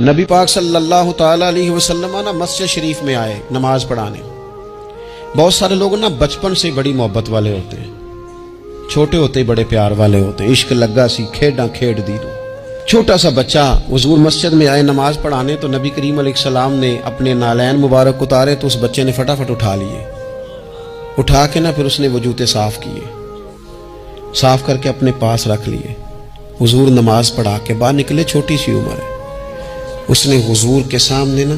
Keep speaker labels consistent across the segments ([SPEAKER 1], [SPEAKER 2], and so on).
[SPEAKER 1] نبی پاک صلی اللہ تعالیٰ علیہ وسلم نا مسجد شریف میں آئے نماز پڑھانے۔ بہت سارے لوگ نا بچپن سے بڑی محبت والے ہوتے ہیں، چھوٹے ہوتے بڑے پیار والے ہوتے ہیں، عشق لگا سی کھیڈاں کھیڈ دی دو۔ چھوٹا سا بچہ حضور مسجد میں آئے نماز پڑھانے تو نبی کریم علیہ السلام نے اپنے نالین مبارک اتارے تو اس بچے نے فٹافٹ اٹھا لیے، اٹھا کے نا پھر اس نے وہ جوتے صاف کیے، صاف کر کے اپنے پاس رکھ لیے۔ حضور نماز پڑھا کے باہر نکلے، چھوٹی سی عمر ہے، اس نے حضور کے سامنے نا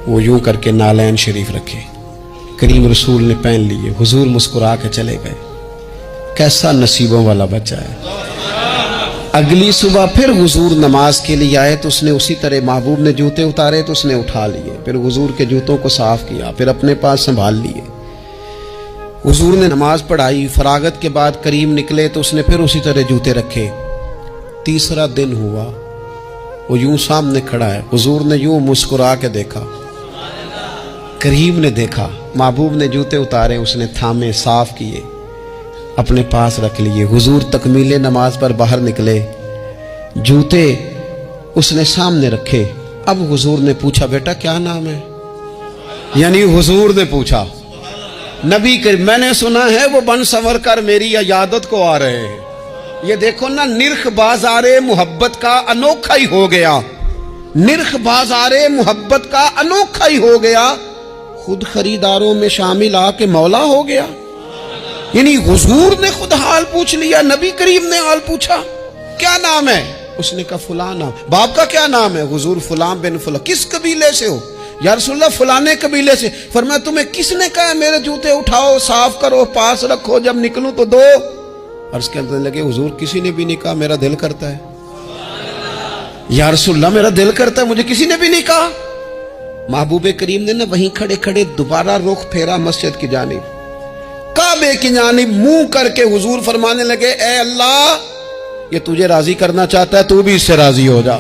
[SPEAKER 1] وہ یوں کر کے نالین شریف رکھے، کریم رسول نے پہن لیے، حضور مسکرا کے چلے گئے۔ کیسا نصیبوں والا بچہ ہے۔ اگلی صبح پھر حضور نماز کے لیے آئے تو اس نے اسی طرح محبوب نے جوتے اتارے تو اس نے اٹھا لیے، پھر حضور کے جوتوں کو صاف کیا، پھر اپنے پاس سنبھال لیے۔ حضور نے نماز پڑھائی، فراغت کے بعد کریم نکلے تو اس نے پھر اسی طرح جوتے رکھے۔ تیسرا دن ہوا، وہ یوں سامنے کھڑا ہے، حضور نے یوں مسکرا کے دیکھا، کریم نے دیکھا، محبوب نے جوتے اتارے، اس نے تھامے، صاف کیے، اپنے پاس رکھ لیے۔ حضور تکمیل نماز پر باہر نکلے، جوتے اس نے سامنے رکھے۔ اب حضور نے پوچھا بیٹا کیا نام ہے؟ یعنی حضور نے پوچھا، نبی کریم میں نے سنا ہے وہ بن سنور کر میری عیادت کو آ رہے ہیں۔ یہ دیکھو نا، نرخ بازار محبت کا انوکھا ہی ہو گیا، نرخ بازار محبت کا انوکھا ہی ہو گیا، خود خریداروں میں شامل آ کے مولا ہو گیا۔ یعنی حضور نے خود حال پوچھ لیا، نبی کریم نے حال پوچھا کیا نام ہے؟ اس نے کہا فلاں نام۔ باپ کا کیا نام ہے؟ حضور فلاں بن فلاں۔ کس قبیلے سے ہو؟ یا رسول اللہ فلانے قبیلے سے۔ فرمایا تمہیں کس نے کہا میرے جوتے اٹھاؤ، صاف کرو، پاس رکھو، جب نکلوں تو دو؟ عرض کرنے لگے حضور کسی نے بھی نہیں کہا، میرا دل کرتا ہے۔ یا رسول اللہ میرا دل کرتا ہے، مجھے کسی نے بھی نہیں کہا۔ محبوب کریم نے نا وہیں کھڑے کھڑے دوبارہ رخ پھیرا مسجد کی جانب، کعبے کی جانب منہ کر کے حضور فرمانے لگے اے اللہ، یہ تجھے راضی کرنا چاہتا ہے، تو بھی اس سے راضی ہو جا۔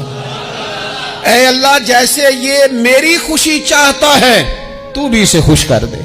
[SPEAKER 1] اے اللہ، جیسے یہ میری خوشی چاہتا ہے تو بھی اسے خوش کر دے۔